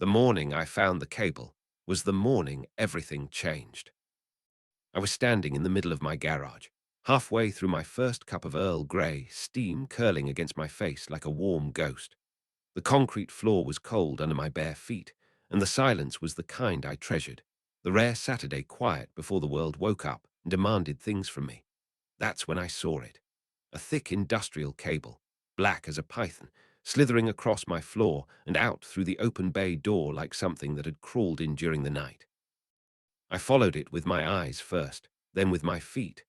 The morning I found the cable was the morning everything changed. I was standing in the middle of my garage, halfway through my first cup of Earl Grey, steam curling against my face like a warm ghost. The concrete floor was cold under my bare feet, and the silence was the kind I treasured, the rare Saturday quiet before the world woke up and demanded things from me. That's when I saw it. A thick industrial cable, black as a python, slithering across my floor and out through the open bay door like something that had crawled in during the night. I followed it with my eyes first, then with my feet,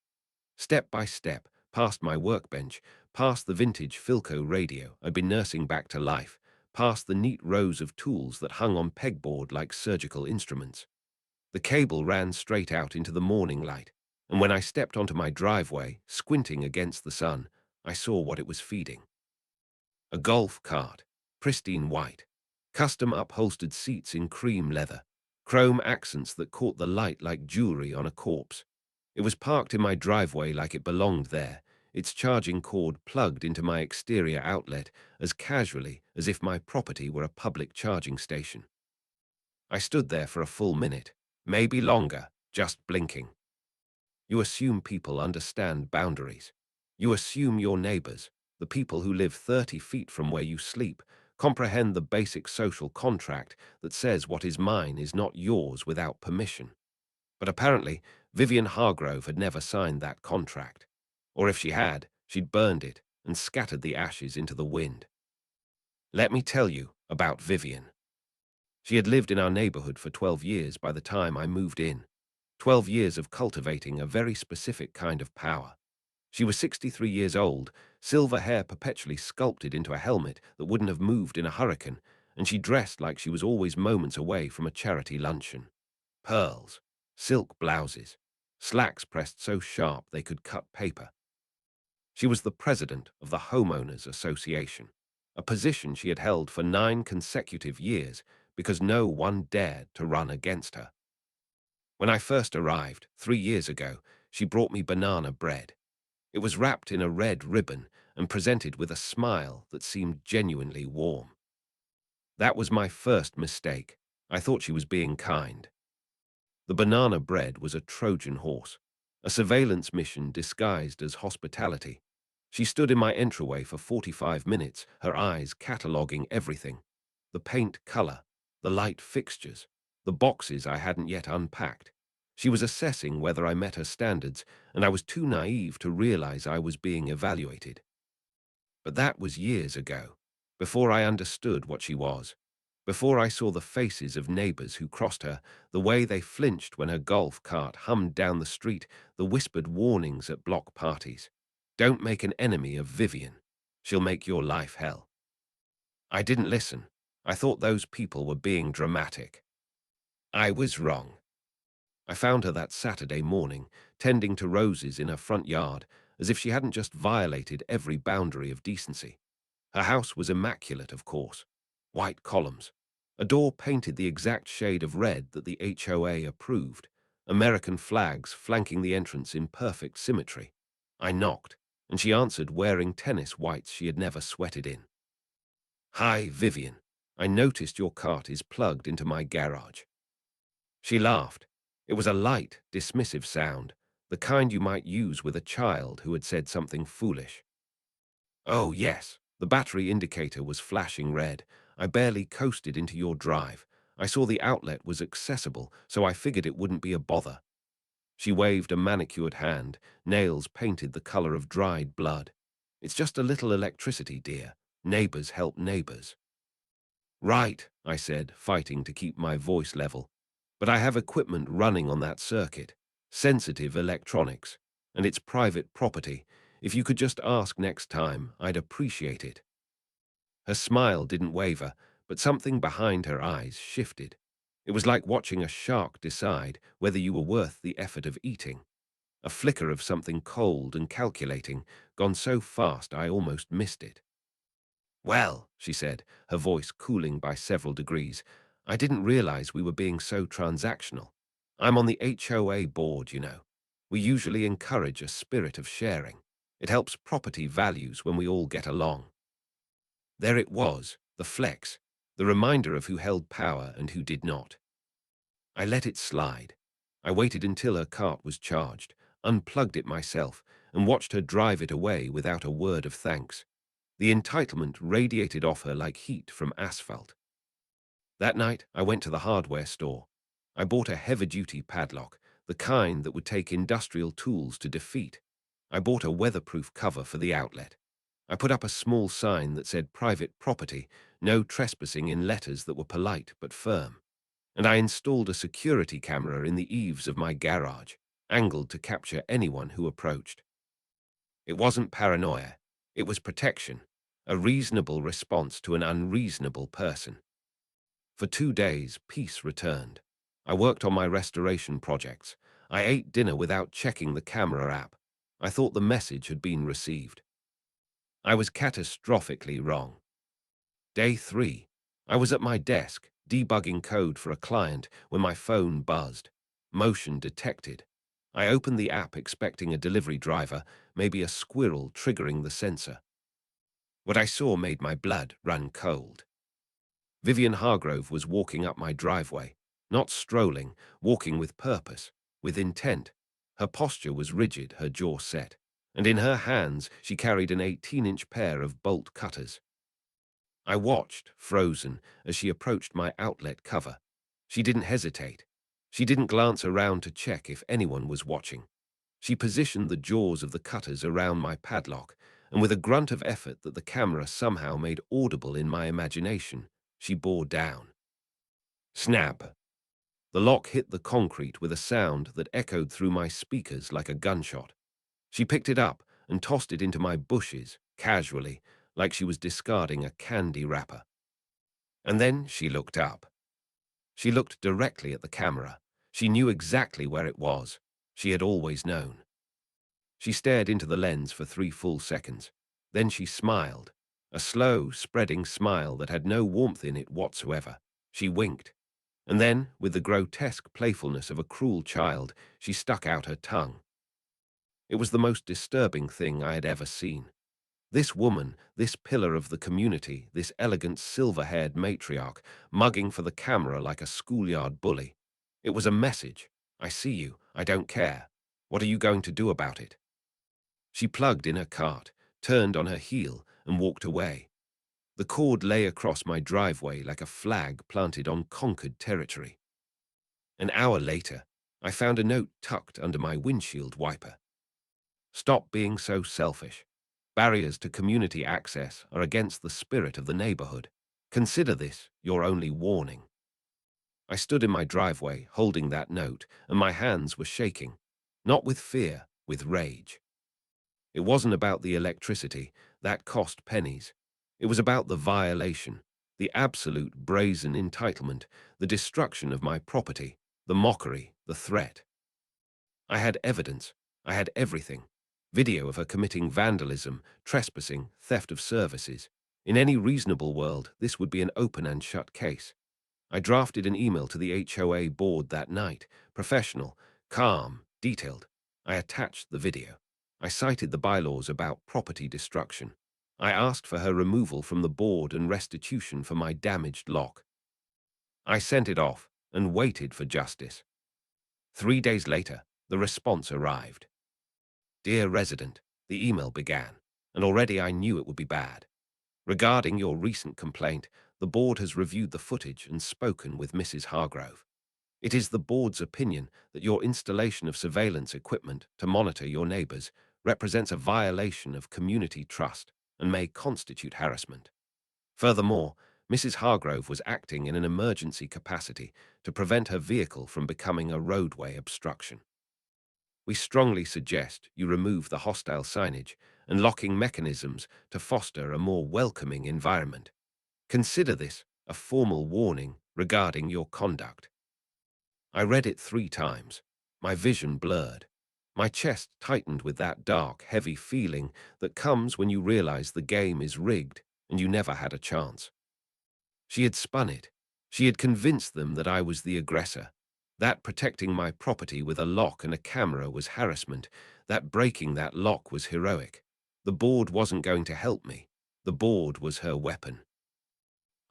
step by step, past my workbench, past the vintage Philco radio I'd been nursing back to life, past the neat rows of tools that hung on pegboard like surgical instruments. The cable ran straight out into the morning light, and when I stepped onto my driveway, squinting against the sun, I saw what it was feeding. A golf cart, pristine white, custom upholstered seats in cream leather, chrome accents that caught the light like jewelry on a corpse. It was parked in my driveway like it belonged there, its charging cord plugged into my exterior outlet as casually as if my property were a public charging station. I stood there for a full minute, maybe longer, just blinking. You assume people understand boundaries. You assume your neighbors, the people who live 30 feet from where you sleep, comprehend the basic social contract that says what is mine is not yours without permission. But apparently, Vivian Hargrove had never signed that contract. Or if she had, she'd burned it and scattered the ashes into the wind. Let me tell you about Vivian. She had lived in our neighborhood for 12 years by the time I moved in. 12 years of cultivating a very specific kind of power. She was 63 years old, silver hair perpetually sculpted into a helmet that wouldn't have moved in a hurricane, and she dressed like she was always moments away from a charity luncheon. Pearls, silk blouses, slacks pressed so sharp they could cut paper. She was the president of the Homeowners Association, a position she had held for 9 consecutive years because no one dared to run against her. When I first arrived, 3 years ago, she brought me banana bread. It was wrapped in a red ribbon and presented with a smile that seemed genuinely warm. That was my first mistake. I thought she was being kind. The banana bread was a Trojan horse, a surveillance mission disguised as hospitality. She stood in my entryway for 45 minutes, her eyes cataloguing everything. The paint color, the light fixtures, the boxes I hadn't yet unpacked. She was assessing whether I met her standards, and I was too naive to realize I was being evaluated. But that was years ago, before I understood what she was, before I saw the faces of neighbors who crossed her, the way they flinched when her golf cart hummed down the street, the whispered warnings at block parties. Don't make an enemy of Vivian. She'll make your life hell. I didn't listen. I thought those people were being dramatic. I was wrong. I found her that Saturday morning, tending to roses in her front yard, as if she hadn't just violated every boundary of decency. Her house was immaculate, of course. White columns. A door painted the exact shade of red that the HOA approved. American flags flanking the entrance in perfect symmetry. I knocked, and she answered wearing tennis whites she had never sweated in. Hi, Vivian. I noticed your cart is plugged into my garage. She laughed. It was a light, dismissive sound, the kind you might use with a child who had said something foolish. Oh, yes. The battery indicator was flashing red. I barely coasted into your drive. I saw the outlet was accessible, so I figured it wouldn't be a bother. She waved a manicured hand, nails painted the color of dried blood. It's just a little electricity, dear. Neighbors help neighbors. Right, I said, fighting to keep my voice level. But I have equipment running on that circuit. Sensitive electronics. And it's private property. If you could just ask next time, I'd appreciate it. Her smile didn't waver, but something behind her eyes shifted. It was like watching a shark decide whether you were worth the effort of eating. A flicker of something cold and calculating, gone so fast I almost missed it. Well, she said, her voice cooling by several degrees, I didn't realize we were being so transactional. I'm on the HOA board, you know. We usually encourage a spirit of sharing. It helps property values when we all get along. There it was, the flex, the reminder of who held power and who did not. I let it slide. I waited until her cart was charged, unplugged it myself, and watched her drive it away without a word of thanks. The entitlement radiated off her like heat from asphalt. That night, I went to the hardware store. I bought a heavy-duty padlock, the kind that would take industrial tools to defeat. I bought a weatherproof cover for the outlet. I put up a small sign that said private property, no trespassing, in letters that were polite but firm. And I installed a security camera in the eaves of my garage, angled to capture anyone who approached. It wasn't paranoia, it was protection, a reasonable response to an unreasonable person. For 2 days, peace returned. I worked on my restoration projects. I ate dinner without checking the camera app. I thought the message had been received. I was catastrophically wrong. Day 3. I was at my desk, debugging code for a client, when my phone buzzed. Motion detected. I opened the app expecting a delivery driver, maybe a squirrel triggering the sensor. What I saw made my blood run cold. Vivian Hargrove was walking up my driveway, not strolling, walking with purpose, with intent. Her posture was rigid, her jaw set, and in her hands she carried an 18-inch pair of bolt cutters. I watched, frozen, as she approached my outlet cover. She didn't hesitate. She didn't glance around to check if anyone was watching. She positioned the jaws of the cutters around my padlock, and with a grunt of effort that the camera somehow made audible in my imagination, she bore down. Snap! The lock hit the concrete with a sound that echoed through my speakers like a gunshot. She picked it up and tossed it into my bushes, casually, like she was discarding a candy wrapper. And then she looked up. She looked directly at the camera. She knew exactly where it was. She had always known. She stared into the lens for 3 full seconds. Then she smiled, a slow, spreading smile that had no warmth in it whatsoever. She winked. And then, with the grotesque playfulness of a cruel child, she stuck out her tongue. It was the most disturbing thing I had ever seen. This woman, this pillar of the community, this elegant silver-haired matriarch, mugging for the camera like a schoolyard bully. It was a message. I see you. I don't care. What are you going to do about it? She plugged in her cart, turned on her heel, and walked away. The cord lay across my driveway like a flag planted on conquered territory. An hour later, I found a note tucked under my windshield wiper. Stop being so selfish. Barriers to community access are against the spirit of the neighborhood. Consider this your only warning. I stood in my driveway, holding that note, and my hands were shaking. Not with fear, with rage. It wasn't about the electricity, that cost pennies. It was about the violation, the absolute brazen entitlement, the destruction of my property, the mockery, the threat. I had evidence. I had everything. Video of her committing vandalism, trespassing, theft of services. In any reasonable world, this would be an open and shut case. I drafted an email to the HOA board that night, professional, calm, detailed. I attached the video. I cited the bylaws about property destruction. I asked for her removal from the board and restitution for my damaged lock. I sent it off and waited for justice. 3 days later, the response arrived. Dear resident, the email began, and already I knew it would be bad. Regarding your recent complaint, the board has reviewed the footage and spoken with Mrs. Hargrove. It is the board's opinion that your installation of surveillance equipment to monitor your neighbors represents a violation of community trust and may constitute harassment. Furthermore, Mrs. Hargrove was acting in an emergency capacity to prevent her vehicle from becoming a roadway obstruction. We strongly suggest you remove the hostile signage and locking mechanisms to foster a more welcoming environment. Consider this a formal warning regarding your conduct. I read it 3 times. My vision blurred. My chest tightened with that dark, heavy feeling that comes when you realize the game is rigged and you never had a chance. She had spun it. She had convinced them that I was the aggressor, that protecting my property with a lock and a camera was harassment, that breaking that lock was heroic. The board wasn't going to help me. The board was her weapon.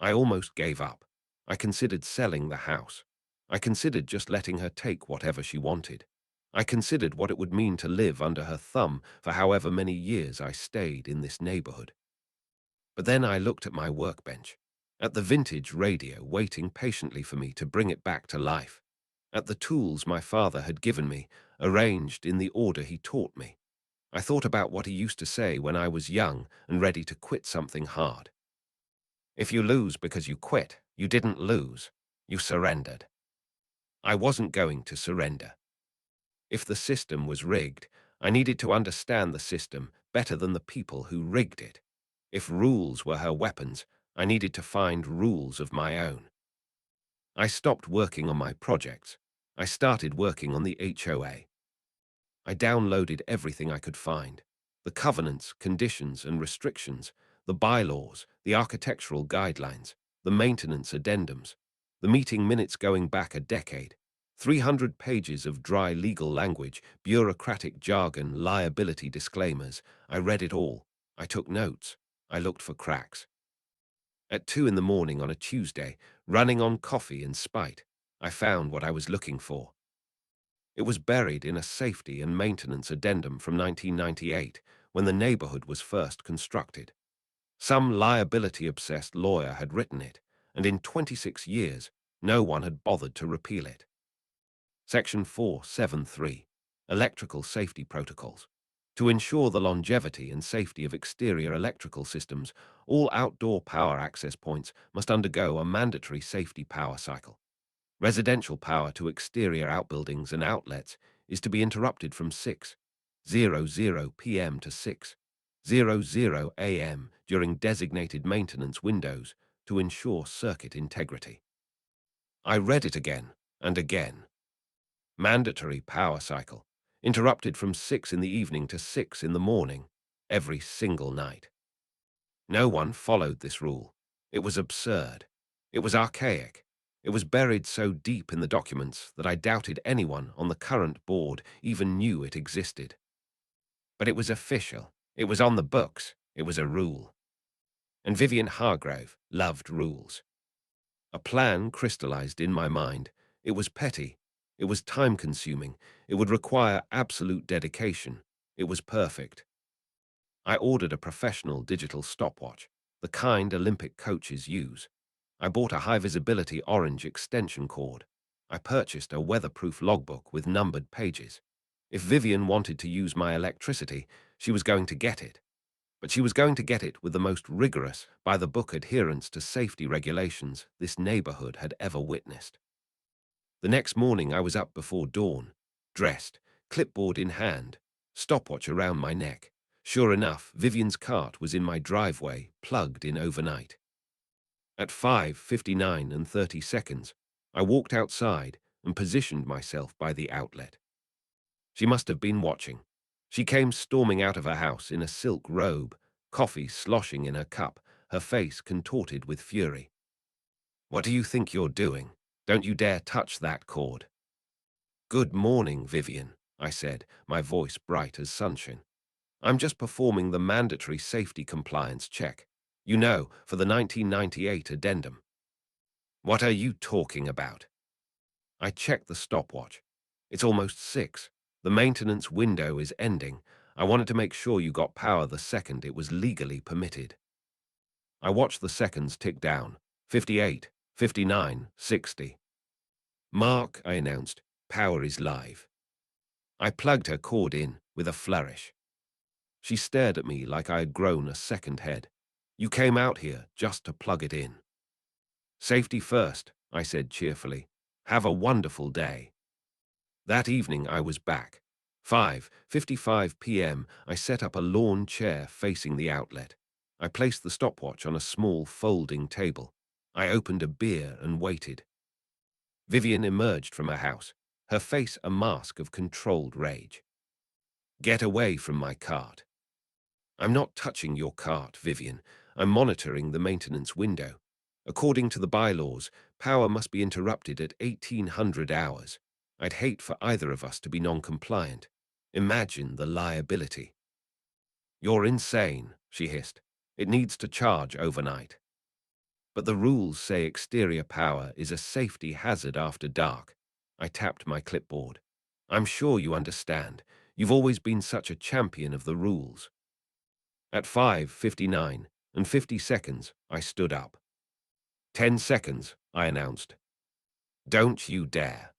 I almost gave up. I considered selling the house. I considered just letting her take whatever she wanted. I considered what it would mean to live under her thumb for however many years I stayed in this neighborhood. But then I looked at my workbench, at the vintage radio waiting patiently for me to bring it back to life, at the tools my father had given me, arranged in the order he taught me. I thought about what he used to say when I was young and ready to quit something hard. If you lose because you quit, you didn't lose. You surrendered. I wasn't going to surrender. If the system was rigged, I needed to understand the system better than the people who rigged it. If rules were her weapons, I needed to find rules of my own. I stopped working on my projects. I started working on the HOA. I downloaded everything I could find: the covenants, conditions, and restrictions, the bylaws, the architectural guidelines, the maintenance addendums, the meeting minutes going back a decade, 300 pages of dry legal language, bureaucratic jargon, liability disclaimers. I read it all. I took notes. I looked for cracks. At 2 in the morning on a Tuesday, running on coffee and spite, I found what I was looking for. It was buried in a safety and maintenance addendum from 1998, when the neighborhood was first constructed. Some liability-obsessed lawyer had written it, and in 26 years, no one had bothered to repeal it. Section 473, Electrical Safety Protocols. To ensure the longevity and safety of exterior electrical systems, all outdoor power access points must undergo a mandatory safety power cycle. Residential power to exterior outbuildings and outlets is to be interrupted from 6:00 p.m. to 6:00 a.m. during designated maintenance windows to ensure circuit integrity. I read it again and again. Mandatory power cycle, interrupted from 6 in the evening to 6 in the morning, every single night. No one followed this rule. It was absurd. It was archaic. It was buried so deep in the documents that I doubted anyone on the current board even knew it existed. But it was official. It was on the books. It was a rule. And Vivian Hargrave loved rules. A plan crystallized in my mind. It was petty. It was time-consuming. It would require absolute dedication. It was perfect. I ordered a professional digital stopwatch, the kind Olympic coaches use. I bought a high-visibility orange extension cord. I purchased a weatherproof logbook with numbered pages. If Vivian wanted to use my electricity, she was going to get it. But she was going to get it with the most rigorous, by-the-book adherence to safety regulations this neighborhood had ever witnessed. The next morning I was up before dawn, dressed, clipboard in hand, stopwatch around my neck. Sure enough, Vivian's cart was in my driveway, plugged in overnight. At 5:59 and 30 seconds, I walked outside and positioned myself by the outlet. She must have been watching. She came storming out of her house in a silk robe, coffee sloshing in her cup, her face contorted with fury. "What do you think you're doing? Don't you dare touch that cord." "Good morning, Vivian," I said, my voice bright as sunshine. "I'm just performing the mandatory safety compliance check. You know, for the 1998 addendum." "What are you talking about?" I checked the stopwatch. "It's almost 6. The maintenance window is ending. I wanted to make sure you got power the second it was legally permitted." I watched the seconds tick down. 58, 59, 60. "Mark," I announced, "power is live." I plugged her cord in with a flourish. She stared at me like I had grown a second head. "You came out here just to plug it in." "Safety first," I said cheerfully. "Have a wonderful day." That evening I was back. 5:55 p.m. I set up a lawn chair facing the outlet. I placed the stopwatch on a small folding table. I opened a beer and waited. Vivian emerged from her house, her face a mask of controlled rage. "Get away from my cart." "I'm not touching your cart, Vivian. I'm monitoring the maintenance window. According to the bylaws, power must be interrupted at 1800 hours. I'd hate for either of us to be non-compliant. Imagine the liability." "You're insane," she hissed. "It needs to charge overnight." But the rules say exterior power is a safety hazard after dark. I tapped my clipboard. I'm sure you understand. You've always been such a champion of the rules. At 5:59 and 50 seconds, I stood up. 10 seconds, I announced. Don't you dare.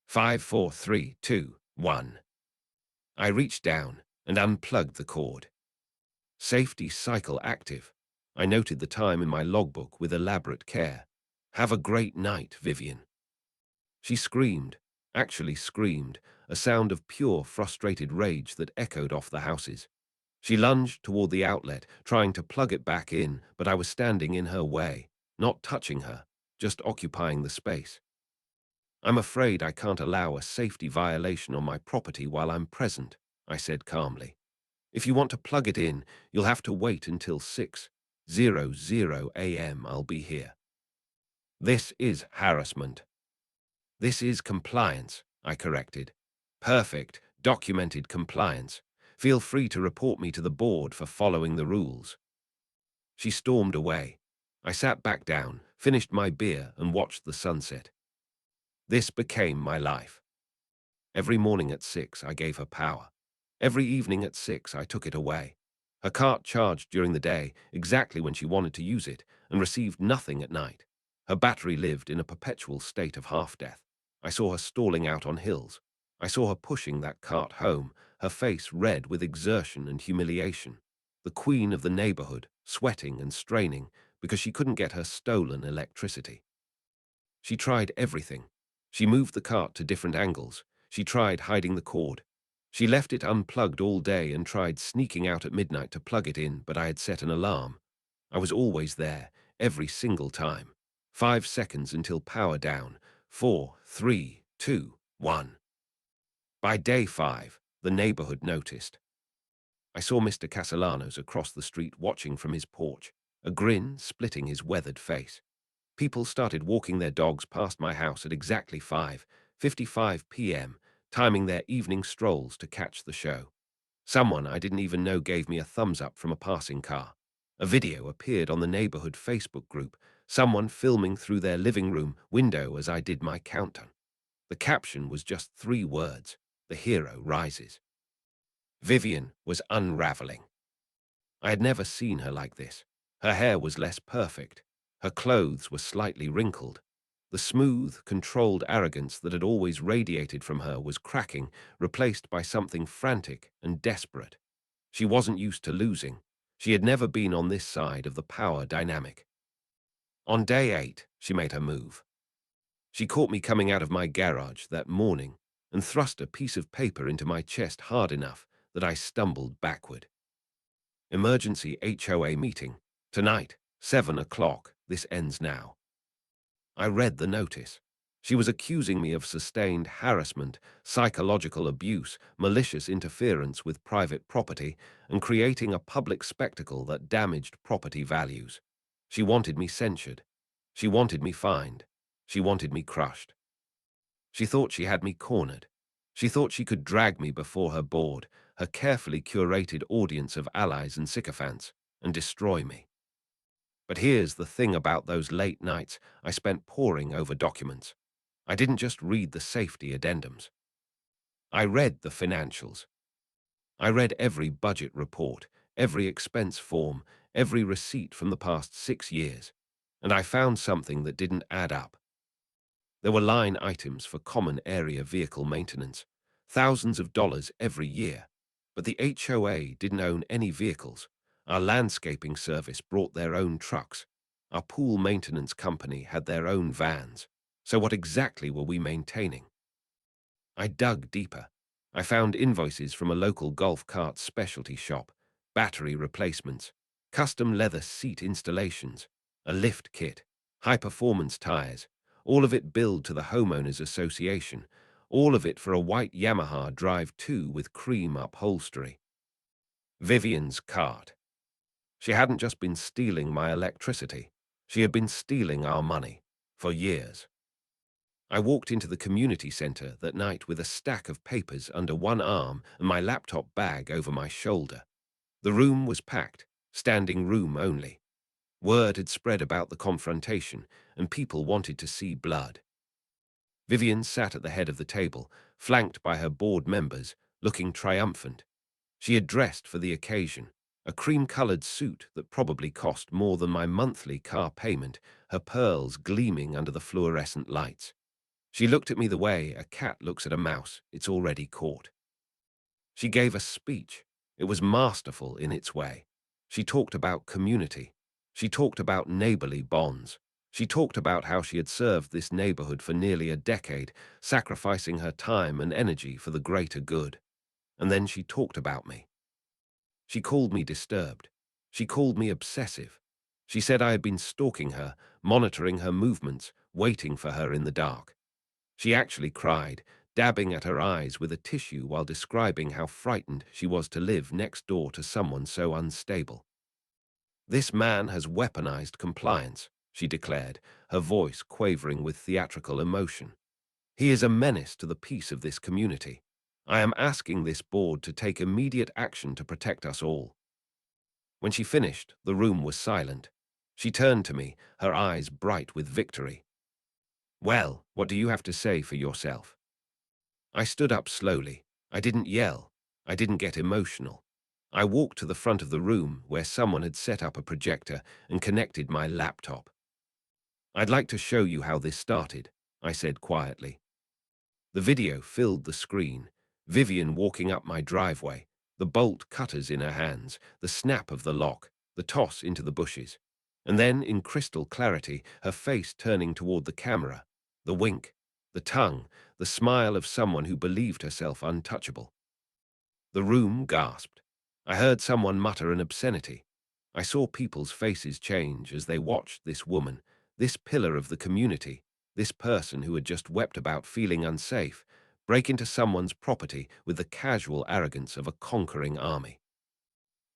5, 4, 3, 2, 1. I reached down and unplugged the cord. Safety cycle active. I noted the time in my logbook with elaborate care. Have a great night, Vivian. She screamed, actually screamed, a sound of pure, frustrated rage that echoed off the houses. She lunged toward the outlet, trying to plug it back in, but I was standing in her way, not touching her, just occupying the space. I'm afraid I can't allow a safety violation on my property while I'm present, I said calmly. If you want to plug it in, you'll have to wait until 6:00 a.m. I'll be here. This is harassment. This is compliance, I corrected. Perfect, documented compliance. Feel free to report me to the board for following the rules. She stormed away. I sat back down, finished my beer, and watched the sunset. This became my life. Every morning at 6, I gave her power. Every evening at 6, I took it away. Her cart charged during the day, exactly when she wanted to use it, and received nothing at night. Her battery lived in a perpetual state of half-death. I saw her stalling out on hills. I saw her pushing that cart home, her face red with exertion and humiliation. The queen of the neighborhood, sweating and straining because she couldn't get her stolen electricity. She tried everything. She moved the cart to different angles. She tried hiding the cord. She left it unplugged all day and tried sneaking out at midnight to plug it in, but I had set an alarm. I was always there, every single time. 5 seconds until power down. 4, 3, 2, 1. By day 5, the neighborhood noticed. I saw Mr. Castellanos across the street watching from his porch, a grin splitting his weathered face. People started walking their dogs past my house at exactly 5:55 p.m., timing their evening strolls to catch the show. Someone I didn't even know gave me a thumbs up from a passing car. A video appeared on the neighborhood Facebook group, someone filming through their living room window as I did my countdown. The caption was just 3 words: "The hero rises." Vivian was unraveling. I had never seen her like this. Her hair was less perfect. Her clothes were slightly wrinkled. The smooth, controlled arrogance that had always radiated from her was cracking, replaced by something frantic and desperate. She wasn't used to losing. She had never been on this side of the power dynamic. On day 8, she made her move. She caught me coming out of my garage that morning and thrust a piece of paper into my chest hard enough that I stumbled backward. Emergency HOA meeting. Tonight, 7 o'clock. This ends now. I read the notice. She was accusing me of sustained harassment, psychological abuse, malicious interference with private property, and creating a public spectacle that damaged property values. She wanted me censured. She wanted me fined. She wanted me crushed. She thought she had me cornered. She thought she could drag me before her board, her carefully curated audience of allies and sycophants, and destroy me. But here's the thing about those late nights I spent poring over documents. I didn't just read the safety addendums. I read the financials. I read every budget report, every expense form, every receipt from the past 6 years, and I found something that didn't add up. There were line items for common area vehicle maintenance, thousands of dollars every year, but the HOA didn't own any vehicles. Our landscaping service brought their own trucks. Our pool maintenance company had their own vans. So what exactly were we maintaining? I dug deeper. I found invoices from a local golf cart specialty shop, battery replacements, custom leather seat installations, a lift kit, high-performance tires, all of it billed to the Homeowners Association, all of it for a white Yamaha Drive 2 with cream upholstery. Vivian's cart. She hadn't just been stealing my electricity. She had been stealing our money for years. I walked into the community center that night with a stack of papers under one arm and my laptop bag over my shoulder. The room was packed, standing room only. Word had spread about the confrontation, and people wanted to see blood. Vivian sat at the head of the table, flanked by her board members, looking triumphant. She had dressed for the occasion, a cream-colored suit that probably cost more than my monthly car payment, her pearls gleaming under the fluorescent lights. She looked at me the way a cat looks at a mouse it's already caught. She gave a speech. It was masterful in its way. She talked about community. She talked about neighborly bonds. She talked about how she had served this neighborhood for nearly a decade, sacrificing her time and energy for the greater good. And then she talked about me. She called me disturbed. She called me obsessive. She said I had been stalking her, monitoring her movements, waiting for her in the dark. She actually cried, dabbing at her eyes with a tissue while describing how frightened she was to live next door to someone so unstable. "This man has weaponized compliance," she declared, her voice quavering with theatrical emotion. "He is a menace to the peace of this community. I am asking this board to take immediate action to protect us all." When she finished, the room was silent. She turned to me, her eyes bright with victory. "Well, what do you have to say for yourself?" I stood up slowly. I didn't yell. I didn't get emotional. I walked to the front of the room where someone had set up a projector and connected my laptop. "I'd like to show you how this started," I said quietly. The video filled the screen. Vivian walking up my driveway, the bolt cutters in her hands, the snap of the lock, the toss into the bushes. And then, in crystal clarity, her face turning toward the camera, the wink, the tongue, the smile of someone who believed herself untouchable. The room gasped. I heard someone mutter an obscenity. I saw people's faces change as they watched this woman, this pillar of the community, this person who had just wept about feeling unsafe, break into someone's property with the casual arrogance of a conquering army.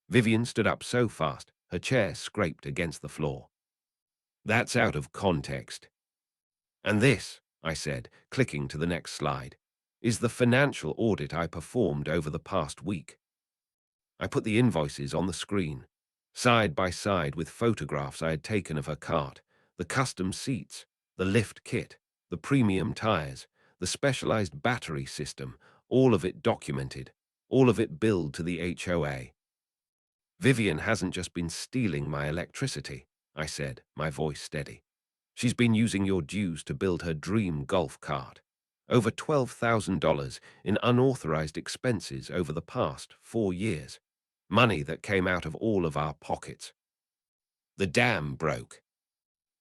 Vivian stood up so fast, her chair scraped against the floor. "That's out of context." "And this," I said, clicking to the next slide, "is the financial audit I performed over the past week." I put the invoices on the screen, side by side with photographs I had taken of her cart, the custom seats, the lift kit, the premium tires, the specialized battery system, all of it documented, all of it billed to the HOA. "Vivian hasn't just been stealing my electricity," I said, my voice steady. "She's been using your dues to build her dream golf cart. Over $12,000 in unauthorized expenses over the past 4 years. Money that came out of all of our pockets." The dam broke.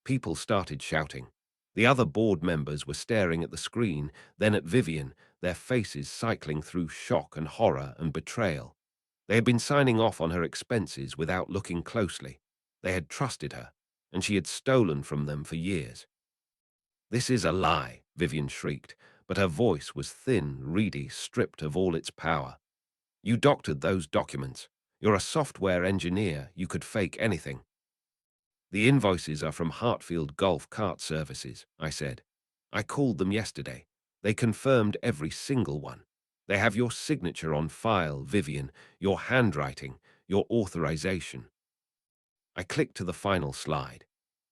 People started shouting. The other board members were staring at the screen, then at Vivian, their faces cycling through shock and horror and betrayal. They had been signing off on her expenses without looking closely. They had trusted her, and she had stolen from them for years. "This is a lie," Vivian shrieked, but her voice was thin, reedy, stripped of all its power. "You doctored those documents. You're a software engineer. You could fake anything." "The invoices are from Hartfield Golf Cart Services," I said. "I called them yesterday. They confirmed every single one. They have your signature on file, Vivian, your handwriting, your authorization." I clicked to the final slide.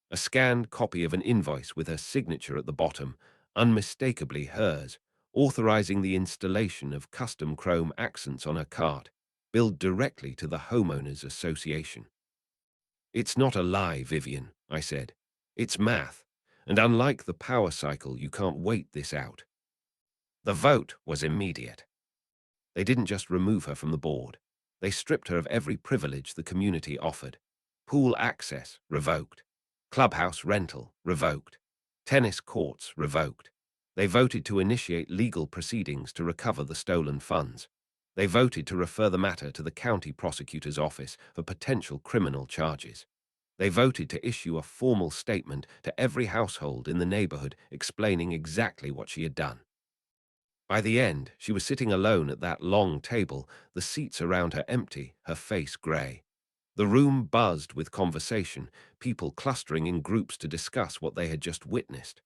A scanned copy of an invoice with her signature at the bottom, unmistakably hers, authorizing the installation of custom chrome accents on her cart, billed directly to the Homeowners Association. "It's not a lie, Vivian," I said. "It's math, and unlike the power cycle, you can't wait this out." The vote was immediate. They didn't just remove her from the board. They stripped her of every privilege the community offered. Pool access, revoked. Clubhouse rental, revoked. Tennis courts, revoked. They voted to initiate legal proceedings to recover the stolen funds. They voted to refer the matter to the county prosecutor's office for potential criminal charges. They voted to issue a formal statement to every household in the neighborhood explaining exactly what she had done. By the end, she was sitting alone at that long table, the seats around her empty, her face grey. The room buzzed with conversation, people clustering in groups to discuss what they had just witnessed.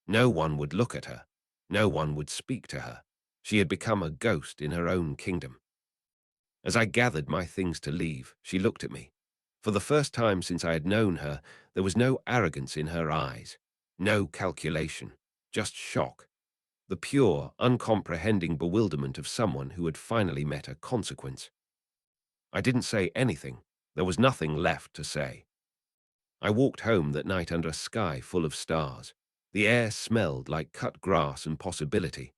No one would look at her. No one would speak to her. She had become a ghost in her own kingdom. As I gathered my things to leave, she looked at me. For the first time since I had known her, there was no arrogance in her eyes, no calculation, just shock, the pure, uncomprehending bewilderment of someone who had finally met a consequence. I didn't say anything. There was nothing left to say. I walked home that night under a sky full of stars. The air smelled like cut grass and possibility.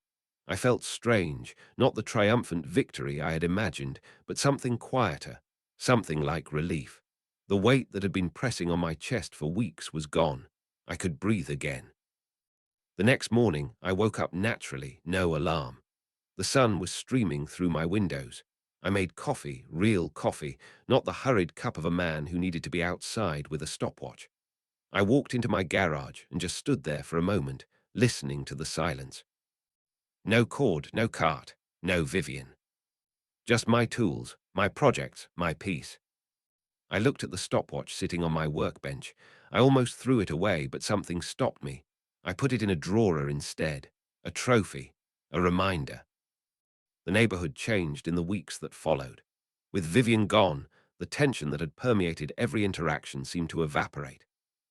I felt strange, not the triumphant victory I had imagined, but something quieter, something like relief. The weight that had been pressing on my chest for weeks was gone. I could breathe again. The next morning, I woke up naturally, no alarm. The sun was streaming through my windows. I made coffee, real coffee, not the hurried cup of a man who needed to be outside with a stopwatch. I walked into my garage and just stood there for a moment, listening to the silence. No cord, no cart, no Vivian. Just my tools, my projects, my peace. I looked at the stopwatch sitting on my workbench. I almost threw it away, but something stopped me. I put it in a drawer instead, a trophy, a reminder. The neighborhood changed in the weeks that followed. With Vivian gone, the tension that had permeated every interaction seemed to evaporate.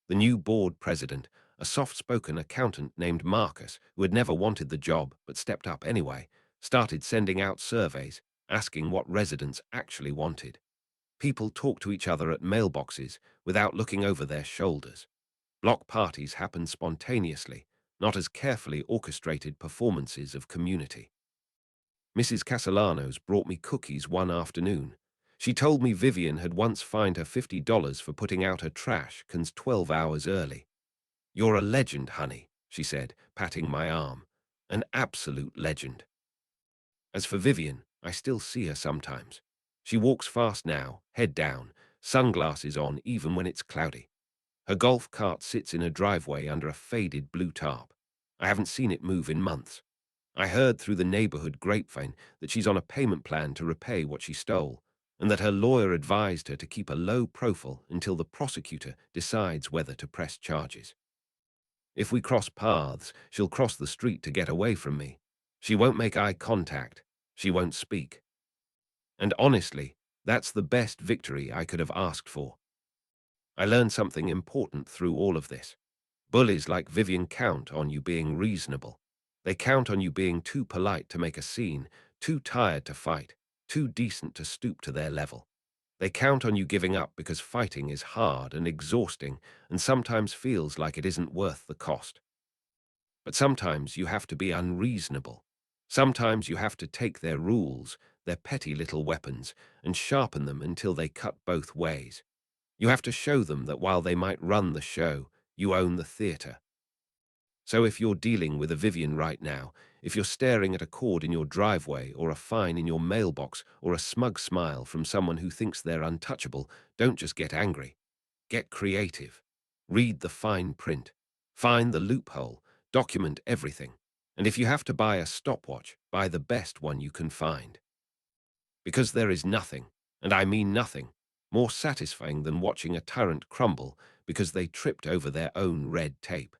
The new board president, a soft-spoken accountant named Marcus, who had never wanted the job but stepped up anyway, started sending out surveys, asking what residents actually wanted. People talked to each other at mailboxes without looking over their shoulders. Block parties happened spontaneously, not as carefully orchestrated performances of community. Mrs. Castellanos brought me cookies one afternoon. She told me Vivian had once fined her $50 for putting out her trash cans 12 hours early. "You're a legend, honey," she said, patting my arm. "An absolute legend." As for Vivian, I still see her sometimes. She walks fast now, head down, sunglasses on even when it's cloudy. Her golf cart sits in a driveway under a faded blue tarp. I haven't seen it move in months. I heard through the neighborhood grapevine that she's on a payment plan to repay what she stole, and that her lawyer advised her to keep a low profile until the prosecutor decides whether to press charges. If we cross paths, she'll cross the street to get away from me. She won't make eye contact. She won't speak. And honestly, that's the best victory I could have asked for. I learned something important through all of this. Bullies like Vivian count on you being reasonable. They count on you being too polite to make a scene, too tired to fight, too decent to stoop to their level. They count on you giving up because fighting is hard and exhausting and sometimes feels like it isn't worth the cost. But sometimes you have to be unreasonable. Sometimes you have to take their rules, their petty little weapons, and sharpen them until they cut both ways. You have to show them that while they might run the show, you own the theater. So if you're dealing with a Vivian right now, if you're staring at a cord in your driveway or a fine in your mailbox or a smug smile from someone who thinks they're untouchable, don't just get angry. Get creative. Read the fine print. Find the loophole. Document everything. And if you have to buy a stopwatch, buy the best one you can find. Because there is nothing, and I mean nothing, more satisfying than watching a tyrant crumble because they tripped over their own red tape.